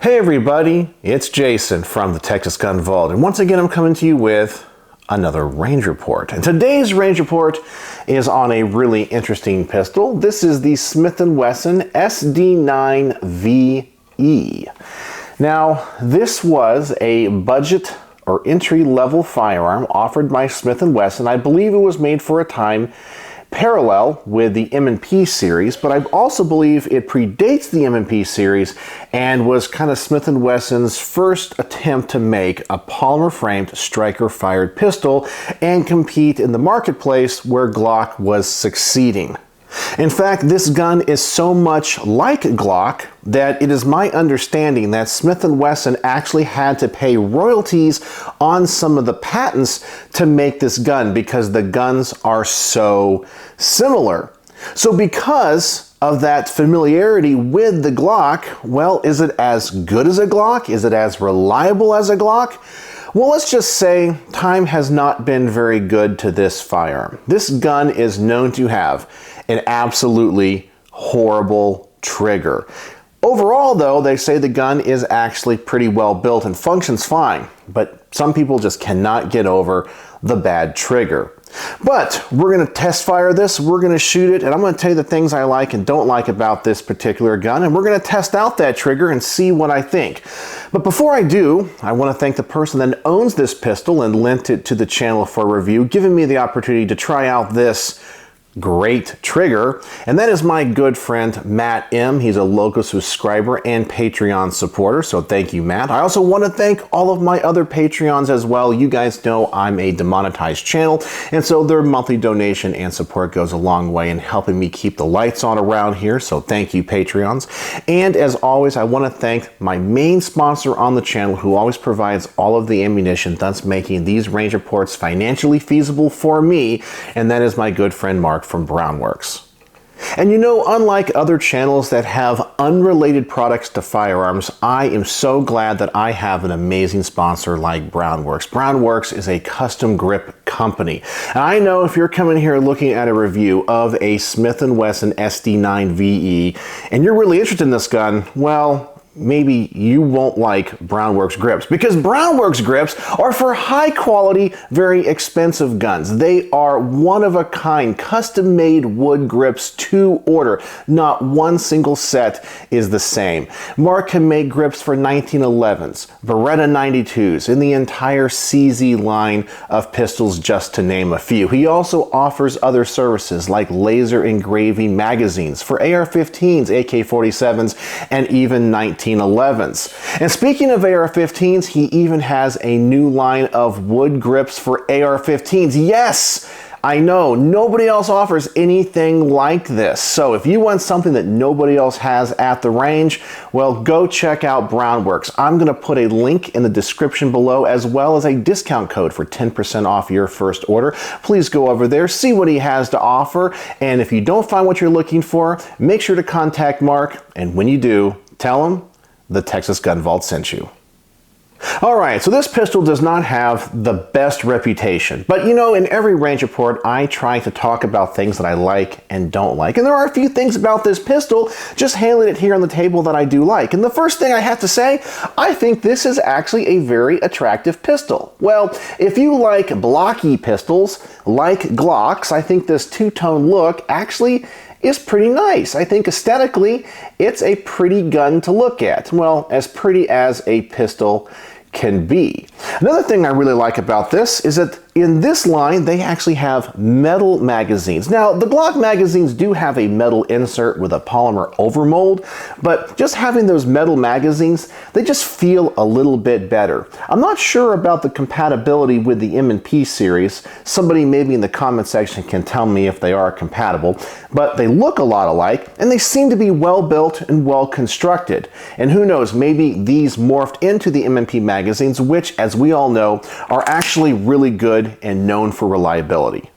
Hey everybody, it's Jason from the Texas Gun Vault, and once again I'm coming to you with another range report. And today's range report is on a really interesting pistol. This is the Smith Wesson SD9 VE. Now, this was a budget or entry-level firearm offered by Smith Wesson. I believe it was made for a time parallel with the M&P series, but I also believe it predates the M&P series and was kind of Smith & Wesson's first attempt to make a polymer-framed striker-fired pistol and compete in the marketplace where Glock was succeeding. In fact, this gun is so much like Glock that it is my understanding that Smith & Wesson actually had to pay royalties on some of the patents to make this gun because the guns are so similar. So because of that familiarity with the Glock, well, is it as good as a Glock? Is it as reliable as a Glock? Well, let's just say time has not been very good to this firearm. This gun is known to have an absolutely horrible trigger. Overall, though, they say the gun is actually pretty well built and functions fine, but some people just cannot get over the bad trigger. But we're going to test fire this, we're going to shoot it, and I'm going to tell you the things I like and don't like about this particular gun, and we're going to test out that trigger and see what I think. But before I do, I want to thank the person that owns this pistol and lent it to the channel for review, giving me the opportunity to try out this great trigger, and that is my good friend Matt M. He's a local subscriber and Patreon supporter, so thank you, Matt. I also want to thank all of my other Patreons as well. You guys know I'm a demonetized channel, and so their monthly donation and support goes a long way in helping me keep the lights on around here, so thank you, Patreons. And as always, I want to thank my main sponsor on the channel who always provides all of the ammunition, thus making these range reports financially feasible for me, and that is my good friend Mark from Brownworks. And you know, unlike other channels that have unrelated products to firearms, I am so glad that I have an amazing sponsor like Brownworks. Brownworks is a custom grip company. And I know if you're coming here looking at a review of a Smith & Wesson SD9 VE and you're really interested in this gun, well, maybe you won't like Brownworks grips, because Brownworks grips are for high quality, very expensive guns. They are one of a kind, custom made wood grips to order. Not one single set is the same. Mark can make grips for 1911s, Beretta 92s, and the entire CZ line of pistols, just to name a few. He also offers other services like laser engraving magazines for AR-15s, AK-47s, and even 1911s. And speaking of AR-15s, he even has a new line of wood grips for AR-15s. Yes! I know, nobody else offers anything like this. So if you want something that nobody else has at the range, well, go check out Brownworks. I'm going to put a link in the description below, as well as a discount code for 10% off your first order. Please go over there, see what he has to offer, and if you don't find what you're looking for, make sure to contact Mark, and when you do, tell him the Texas Gun Vault sent you. Alright, so this pistol does not have the best reputation, but you know, in every range report I try to talk about things that I like and don't like, and there are a few things about this pistol, just handling it here on the table, that I do like. And the first thing I have to say, I think this is actually a very attractive pistol. Well, if you like blocky pistols like Glocks, I think this two-tone look actually is pretty nice. I think aesthetically, it's a pretty gun to look at. Well, as pretty as a pistol can be. Another thing I really like about this is that in this line, they actually have metal magazines. Now, the Glock magazines do have a metal insert with a polymer overmold, but just having those metal magazines, they just feel a little bit better. I'm not sure about the compatibility with the M&P series. Somebody maybe in the comment section can tell me if they are compatible, but they look a lot alike, and they seem to be well built and well constructed. And who knows, maybe these morphed into the M&P magazines, which, as we all know, are actually really good and known for reliability.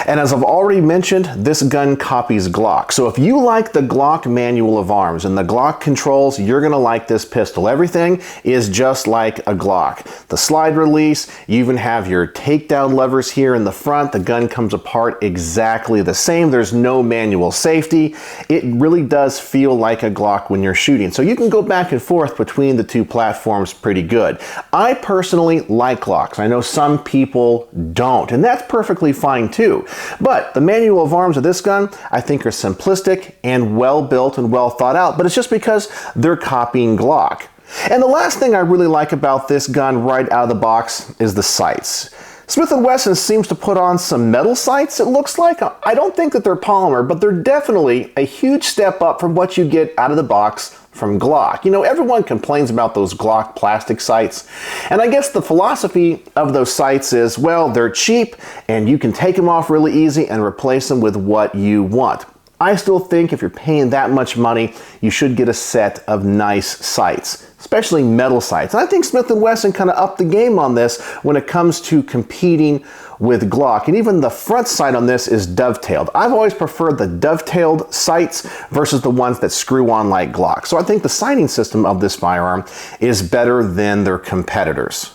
And as I've already mentioned, this gun copies Glock. So if you like the Glock manual of arms and the Glock controls, you're gonna like this pistol. Everything is just like a Glock. The slide release, you even have your takedown levers here in the front. The gun comes apart exactly the same. There's no manual safety. It really does feel like a Glock when you're shooting. So you can go back and forth between the two platforms pretty good. I personally like Glocks. I know some people don't, and that's perfectly fine too. But the manual of arms of this gun, I think, are simplistic and well built and well thought out, but it's just because they're copying Glock. And the last thing I really like about this gun right out of the box is the sights. Smith & Wesson seems to put on some metal sights, it looks like. I don't think that they're polymer, but they're definitely a huge step up from what you get out of the box from Glock. You know, everyone complains about those Glock plastic sights, and I guess the philosophy of those sights is, well, they're cheap and you can take them off really easy and replace them with what you want. I still think if you're paying that much money, you should get a set of nice sights, especially metal sights. And I think Smith & Wesson kind of upped the game on this when it comes to competing with Glock. And even the front sight on this is dovetailed. I've always preferred the dovetailed sights versus the ones that screw on like Glock. So I think the sighting system of this firearm is better than their competitors.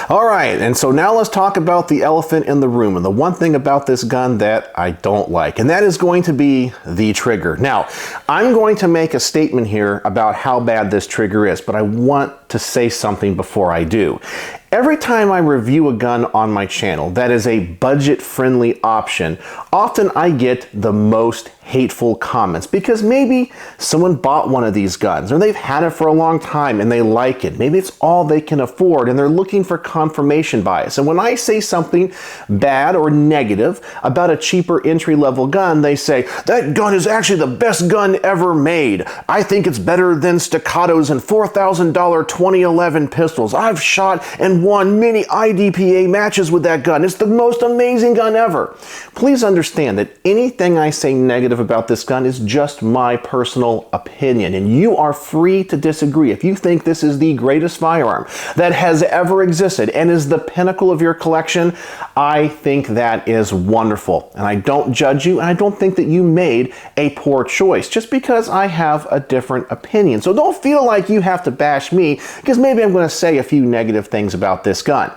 All right, and so now let's talk about the elephant in the room, and the one thing about this gun that I don't like, and that is going to be the trigger. Now, I'm going to make a statement here about how bad this trigger is, but I want to say something before I do. Every time I review a gun on my channel that is a budget-friendly option, often I get the most hateful comments because maybe someone bought one of these guns or they've had it for a long time and they like it. Maybe it's all they can afford and they're looking for confirmation bias. And when I say something bad or negative about a cheaper entry-level gun, they say, that gun is actually the best gun ever made. I think it's better than Staccatos and $4,000 2011 pistols. I've shot and won many IDPA matches with that gun. It's the most amazing gun ever. Please understand that anything I say negative about this gun is just my personal opinion, and you are free to disagree. If you think this is the greatest firearm that has ever existed and is the pinnacle of your collection, I think that is wonderful. And I don't judge you, and I don't think that you made a poor choice just because I have a different opinion. So don't feel like you have to bash me because maybe I'm going to say a few negative things about this gun.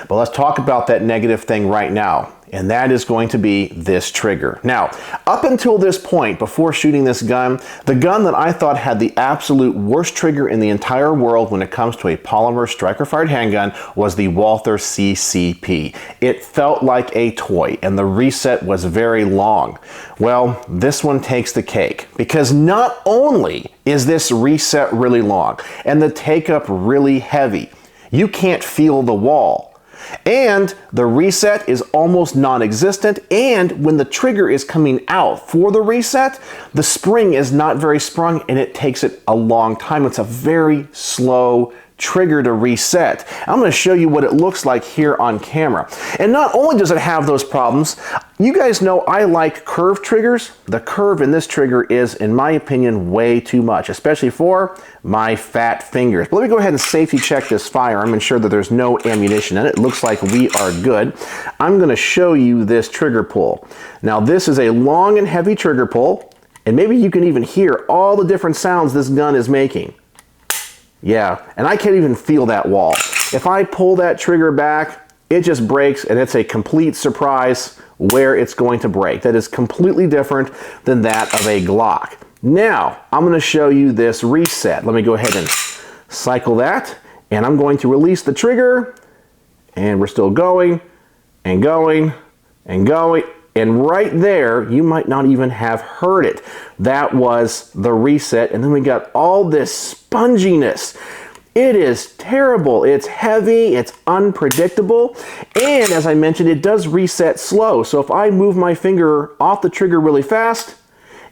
But let's talk about that negative thing right now, and that is going to be this trigger. Now, up until this point, before shooting this gun, the gun that I thought had the absolute worst trigger in the entire world when it comes to a polymer striker-fired handgun was the Walther CCP. It felt like a toy, and the reset was very long. Well, this one takes the cake, because not only is this reset really long, and the take-up really heavy, you can't feel the wall. And the reset is almost non-existent, and when the trigger is coming out for the reset, the spring is not very sprung and it takes it a long time. It's a very slow trigger to reset. I'm going to show you what it looks like here on camera. And not only does it have those problems, you guys know I like curved triggers. The curve in this trigger is, in my opinion, way too much, especially for my fat fingers. But let me go ahead and safety check this firearm, ensure that there's no ammunition in it. It looks like we are good. I'm going to show you this trigger pull. Now, this is a long and heavy trigger pull, and maybe you can even hear all the different sounds this gun is making. Yeah, and I can't even feel that wall. If I pull that trigger back, it just breaks, and it's a complete surprise where it's going to break. That is completely different than that of a Glock. Now, I'm going to show you this reset. Let me go ahead and cycle that, and I'm going to release the trigger, and we're still going, and going, and going. And right there, you might not even have heard it. That was the reset. And then we got all this sponginess. It is terrible. It's heavy. It's unpredictable. And as I mentioned, it does reset slow. So if I move my finger off the trigger really fast,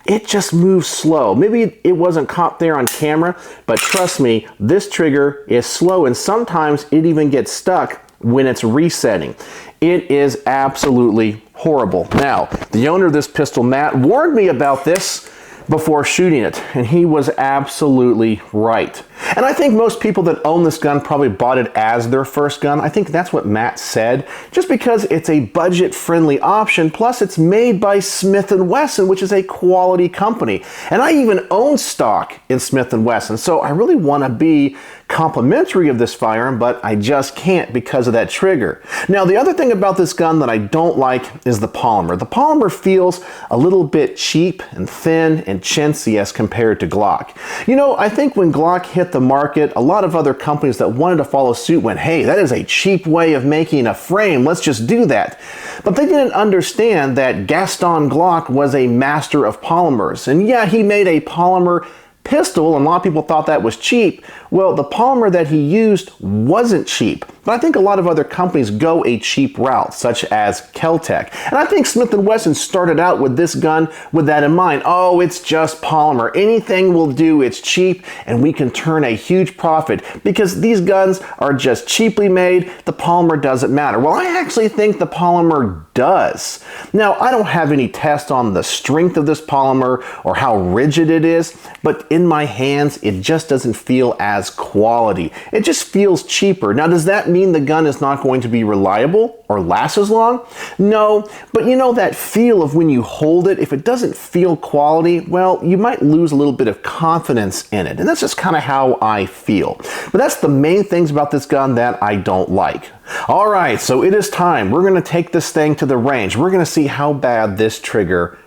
it just moves slow. Maybe it wasn't caught there on camera, but trust me, this trigger is slow. And sometimes it even gets stuck when it's resetting. It is absolutely horrible. Now, the owner of this pistol, Matt, warned me about this before shooting it, and he was absolutely right. And I think most people that own this gun probably bought it as their first gun. I think that's what Matt said, just because it's a budget-friendly option, plus it's made by Smith Wesson, which is a quality company. And I even own stock in Smith Wesson, so I really want to be complimentary of this firearm, but I just can't because of that trigger. Now, the other thing about this gun that I don't like is the polymer. The polymer feels a little bit cheap and thin and chintzy as compared to Glock. You know, I think when Glock hit the market, a lot of other companies that wanted to follow suit went, hey, that is a cheap way of making a frame, let's just do that. But they didn't understand that Gaston Glock was a master of polymers. And yeah, he made a polymer pistol, and a lot of people thought that was cheap. Well, the polymer that he used wasn't cheap, but I think a lot of other companies go a cheap route, such as Kel-Tec. And I think Smith & Wesson started out with this gun with that in mind. Oh, it's just polymer. Anything will do, it's cheap, and we can turn a huge profit because these guns are just cheaply made. The polymer doesn't matter. Well, I actually think the polymer does. Now, I don't have any test on the strength of this polymer or how rigid it is, but in my hands, it just doesn't feel as quality. It just feels cheaper. Now, does that mean the gun is not going to be reliable or last as long? No, but you know that feel of when you hold it, if it doesn't feel quality, well, you might lose a little bit of confidence in it. And that's just kind of how I feel. But that's the main things about this gun that I don't like. All right, so it is time. We're going to take this thing to the range. We're going to see how bad this trigger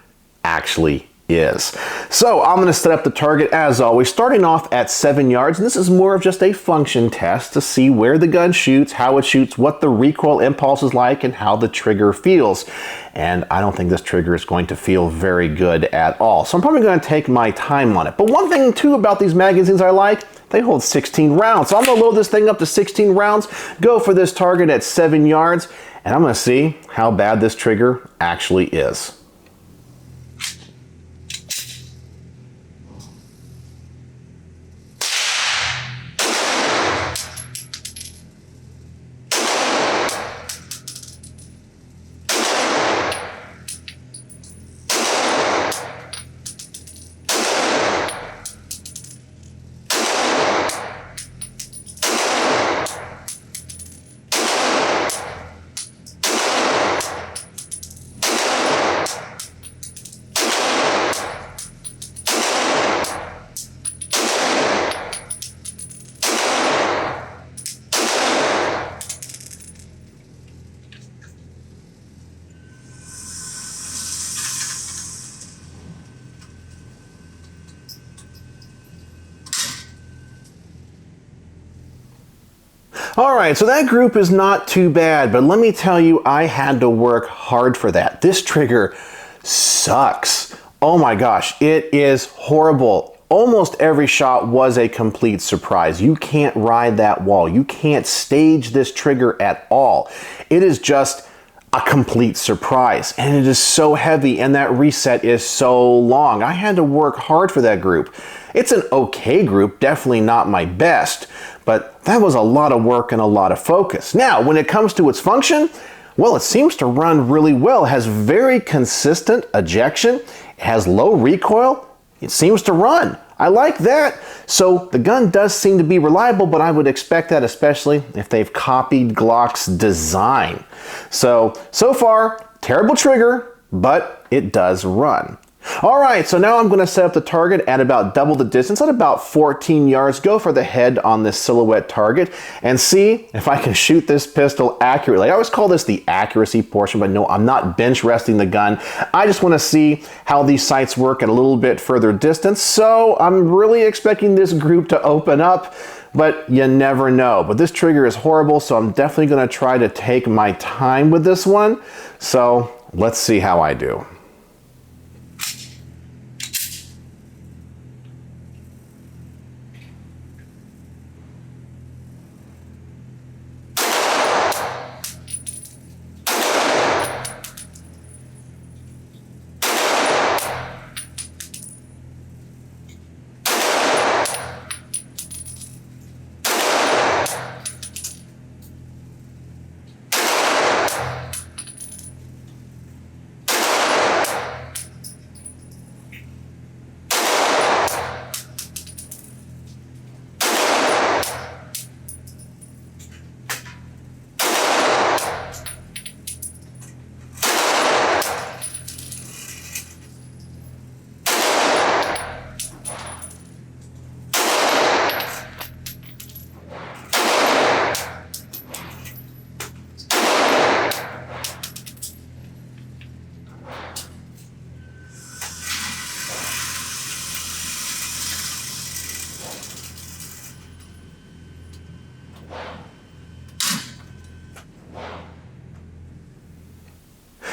actually is. So I'm going to set up the target as always, starting off at 7 yards. And this is more of just a function test to see where the gun shoots, how it shoots, what the recoil impulse is like, and how the trigger feels. And I don't think this trigger is going to feel very good at all. So I'm probably going to take my time on it. But one thing too about these magazines I like, they hold 16 rounds. So I'm going to load this thing up to 16 rounds, go for this target at 7 yards, and I'm going to see how bad this trigger actually is. All right, so that group is not too bad, but let me tell you, I had to work hard for that. This trigger sucks. Oh my gosh, it is horrible. Almost every shot was a complete surprise. You can't ride that wall. You can't stage this trigger at all. It is just a complete surprise, and it is so heavy, and that reset is so long. I had to work hard for that group. It's an okay group, definitely not my best, but that was a lot of work and a lot of focus. Now, when it comes to its function, well, it seems to run really well. It has very consistent ejection. It has low recoil. It seems to run. I like that. So the gun does seem to be reliable, but I would expect that especially if they've copied Glock's design. So far, terrible trigger, but it does run. All right, so now I'm going to set up the target at about double the distance, at about 14 yards. Go for the head on this silhouette target and see if I can shoot this pistol accurately. I always call this the accuracy portion, but no, I'm not bench resting the gun. I just want to see how these sights work at a little bit further distance. So I'm really expecting this group to open up, but you never know. But this trigger is horrible, so I'm definitely going to try to take my time with this one. So let's see how I do.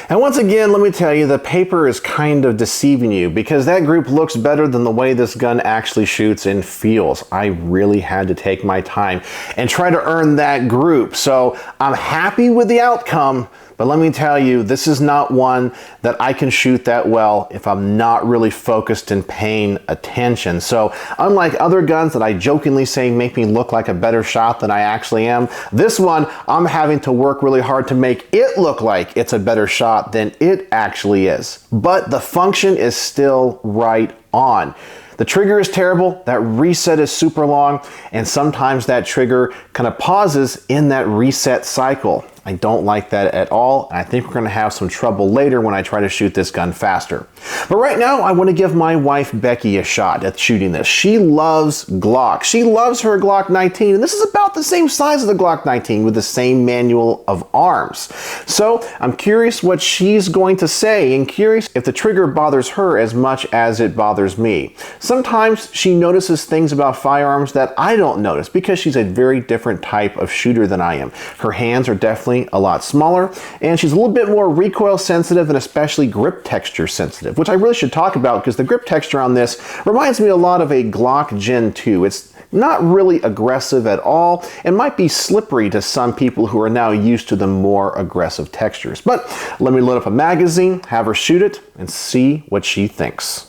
And once again, let me tell you, the paper is kind of deceiving you because that group looks better than the way this gun actually shoots and feels. I really had to take my time and try to earn that group. So I'm happy with the outcome, but let me tell you, this is not one that I can shoot that well if I'm not really focused and paying attention. So unlike other guns that I jokingly say make me look like a better shot than I actually am, this one I'm having to work really hard to make it look like it's a better shot than it actually is. But the function is still right on. The trigger is terrible, that reset is super long, and sometimes that trigger kind of pauses in that reset cycle. I don't like that at all, and I think we're going to have some trouble later when I try to shoot this gun faster. But right now, I want to give my wife Becky a shot at shooting this. She loves Glock. She loves her Glock 19, and this is about the same size as the Glock 19 with the same manual of arms. So I'm curious what she's going to say, and curious if the trigger bothers her as much as it bothers me. Sometimes she notices things about firearms that I don't notice because she's a very different type of shooter than I am. Her hands are definitely a lot smaller, and she's a little bit more recoil sensitive and especially grip texture sensitive, which I really should talk about because the grip texture on this reminds me a lot of a Glock Gen 2. It's not really aggressive at all and might be slippery to some people who are now used to the more aggressive textures. But let me load up a magazine, have her shoot it, and see what she thinks.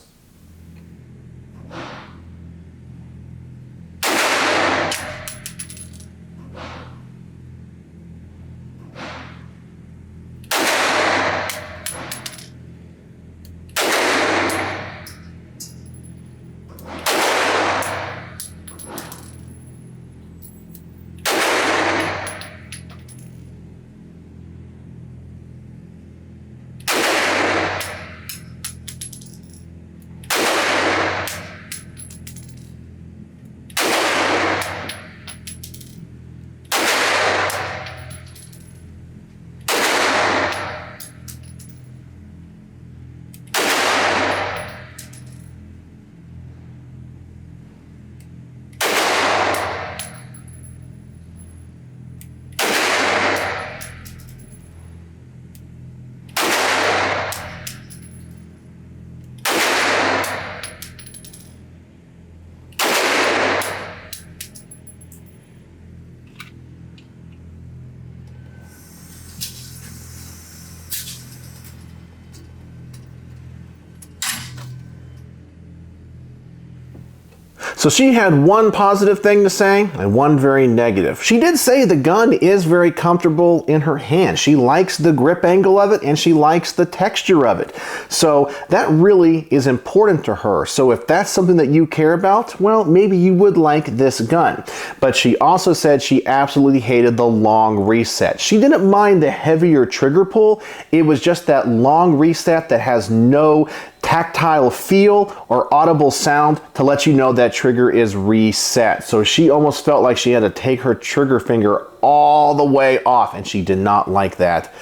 So she had one positive thing to say and one very negative. She did say the gun is very comfortable in her hand. She likes the grip angle of it and she likes the texture of it. So that really is important to her. So if that's something that you care about, well, maybe you would like this gun. But she also said she absolutely hated the long reset. She didn't mind the heavier trigger pull. It was just that long reset that has no tactile feel or audible sound to let you know that trigger is reset. So she almost felt like she had to take her trigger finger all the way off, and she did not like that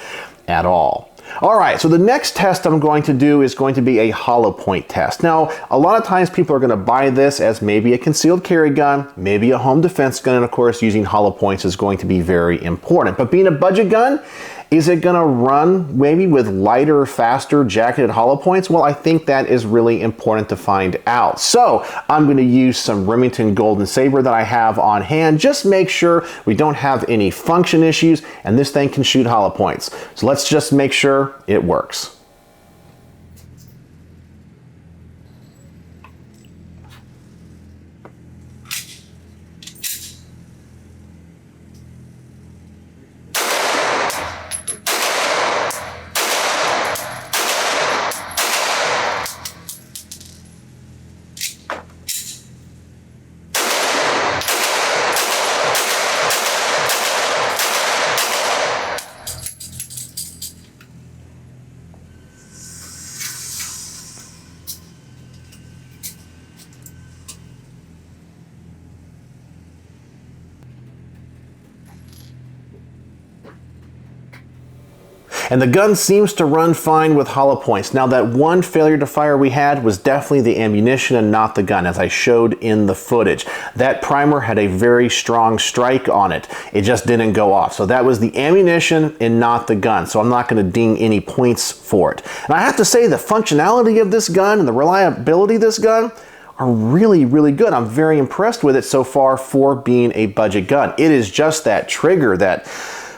at all. All right, so the next test I'm going to do is going to be a hollow point test. Now, a lot of times people are going to buy this as maybe a concealed carry gun, maybe a home defense gun, and of course using hollow points is going to be very important. But being a budget gun, is it going to run maybe with lighter, faster, jacketed hollow points? Well, I think that is really important to find out. So I'm going to use some Remington Golden Saber that I have on hand. Just make sure we don't have any function issues and this thing can shoot hollow points. So let's just make sure it works. And the gun seems to run fine with hollow points. Now, that one failure to fire we had was definitely the ammunition and not the gun, as I showed in the footage. That primer had a very strong strike on it. It just didn't go off. So that was the ammunition and not the gun. So I'm not going to ding any points for it. And I have to say, the functionality of this gun and the reliability of this gun are really, really good. I'm very impressed with it so far for being a budget gun. It is just that trigger that,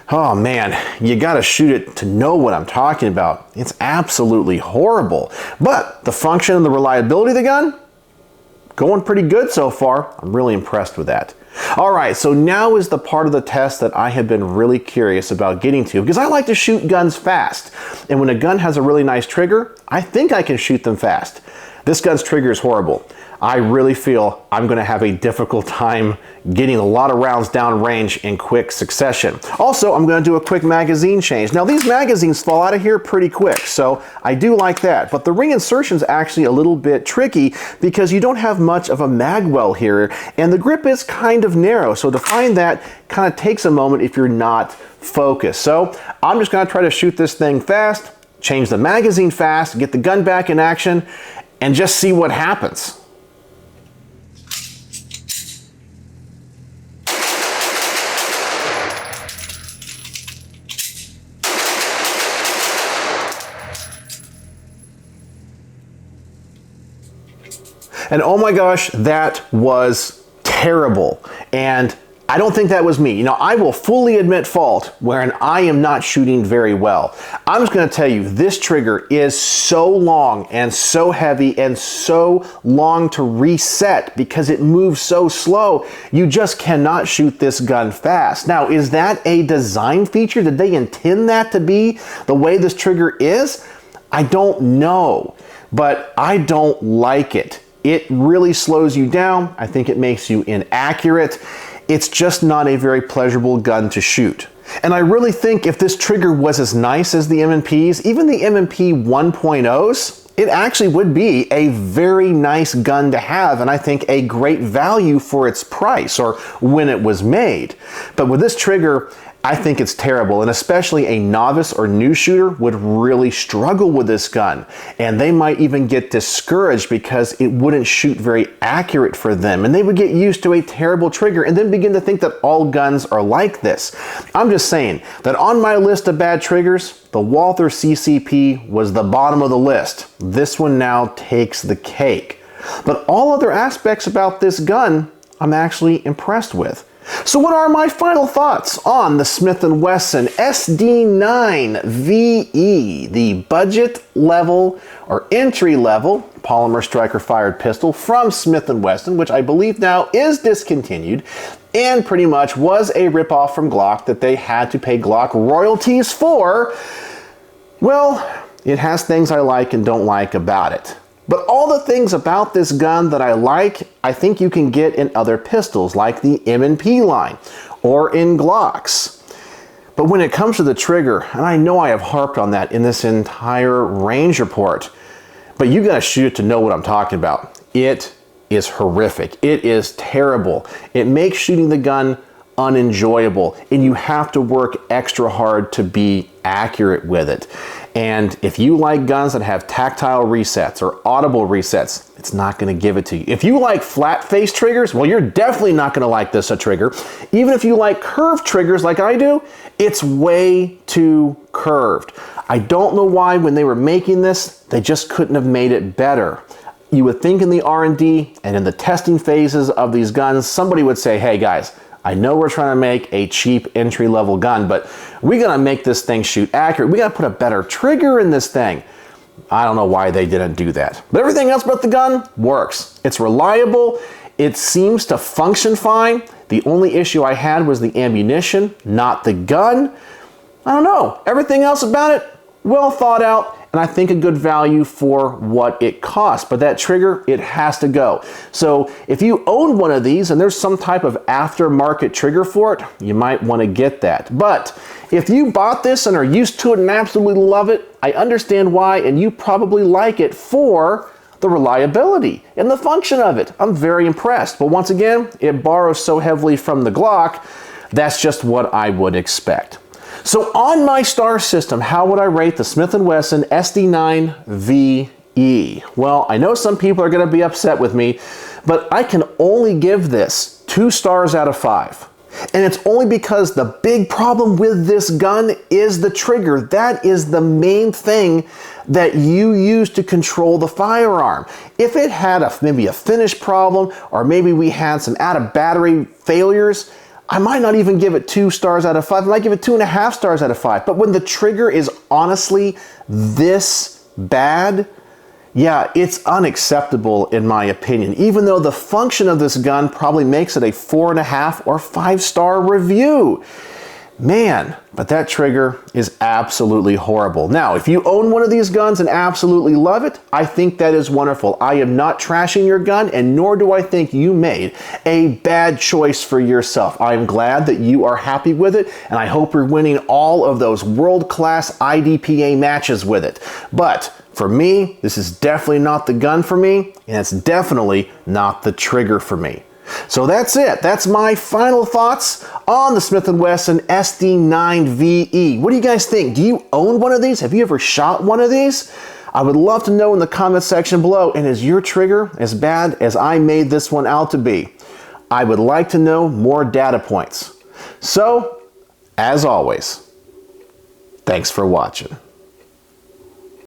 oh man, you gotta shoot it to know what I'm talking about. It's absolutely horrible. But the function and the reliability of the gun, going pretty good so far. I'm really impressed with that. All right, so now is the part of the test that I have been really curious about getting to, because I like to shoot guns fast. And when a gun has a really nice trigger, I think I can shoot them fast. This gun's trigger is horrible. I really feel I'm going to have a difficult time getting a lot of rounds down range in quick succession. Also, I'm going to do a quick magazine change. Now, these magazines fall out of here pretty quick, so I do like that. But the ring insertion is actually a little bit tricky because you don't have much of a mag well here, and the grip is kind of narrow. So to find that kind of takes a moment if you're not focused. So I'm just going to try to shoot this thing fast, change the magazine fast, get the gun back in action, and just see what happens. And oh my gosh, that was terrible. And I don't think that was me. You know, I will fully admit fault wherein I am not shooting very well. I'm just gonna tell you, this trigger is so long and so heavy and so long to reset because it moves so slow. You just cannot shoot this gun fast. Now, is that a design feature? Did they intend that to be the way this trigger is? I don't know, but I don't like it. It really slows you down. I think it makes you inaccurate. It's just not a very pleasurable gun to shoot. And I really think if this trigger was as nice as the M&Ps, even the M&P 1.0s, it actually would be a very nice gun to have, and I think a great value for its price or when it was made. But with this trigger, I think it's terrible, and especially a novice or new shooter would really struggle with this gun, and they might even get discouraged because it wouldn't shoot very accurate for them, and they would get used to a terrible trigger and then begin to think that all guns are like this. I'm just saying that on my list of bad triggers, the Walther CCP was the bottom of the list. This one now takes the cake. But all other aspects about this gun, I'm actually impressed with. So what are my final thoughts on the Smith Wesson SD9 VE, the budget level or entry level polymer striker fired pistol from Smith Wesson, which I believe now is discontinued and pretty much was a ripoff from Glock that they had to pay Glock royalties for? Well, it has things I like and don't like about it. But all the things about this gun that I like, I think you can get in other pistols like the M&P line or in Glocks. But when it comes to the trigger, and I know I have harped on that in this entire range report, but you gotta shoot it to know what I'm talking about. It is horrific. It is terrible. It makes shooting the gun unenjoyable, and you have to work extra hard to be accurate with it. And if you like guns that have tactile resets or audible resets, it's not going to give it to you. If you like flat face triggers, well, you're definitely not going to like this trigger. Even if you like curved triggers like I do, it's way too curved. I don't know why when they were making this, they just couldn't have made it better. You would think in the R&D and in the testing phases of these guns, somebody would say, hey guys, I know we're trying to make a cheap entry-level gun, but we gotta make this thing shoot accurate. We gotta put a better trigger in this thing. I don't know why they didn't do that. But everything else about the gun works. It's reliable. It seems to function fine. The only issue I had was the ammunition, not the gun. I don't know. Everything else about it, well thought out, and I think a good value for what it costs. But that trigger, it has to go. So if you own one of these and there's some type of aftermarket trigger for it, you might want to get that. But if you bought this and are used to it and absolutely love it, I understand why, and you probably like it for the reliability and the function of it. I'm very impressed. But once again, it borrows so heavily from the Glock, that's just what I would expect. So on my star system, how would I rate the Smith Wesson SD9 VE? Well, I know some people are going to be upset with me, but I can only give this 2 stars out of 5. And it's only because the big problem with this gun is the trigger. That is the main thing that you use to control the firearm. If it had maybe a finish problem, or maybe we had some out of battery failures, I might not even give it 2 stars out of 5. I might give it 2.5 stars out of 5. But when the trigger is honestly this bad, yeah, it's unacceptable in my opinion, even though the function of this gun probably makes it a 4.5 or 5-star review. Man, but that trigger is absolutely horrible. Now, if you own one of these guns and absolutely love it, I think that is wonderful. I am not trashing your gun, and nor do I think you made a bad choice for yourself. I am glad that you are happy with it, and I hope you're winning all of those world-class IDPA matches with it. But for me, this is definitely not the gun for me, and it's definitely not the trigger for me. So that's it. That's my final thoughts on the Smith & Wesson SD9 VE. What do you guys think? Do you own one of these? Have you ever shot one of these? I would love to know in the comment section below. And is your trigger as bad as I made this one out to be? I would like to know more data points. So, as always, thanks for watching.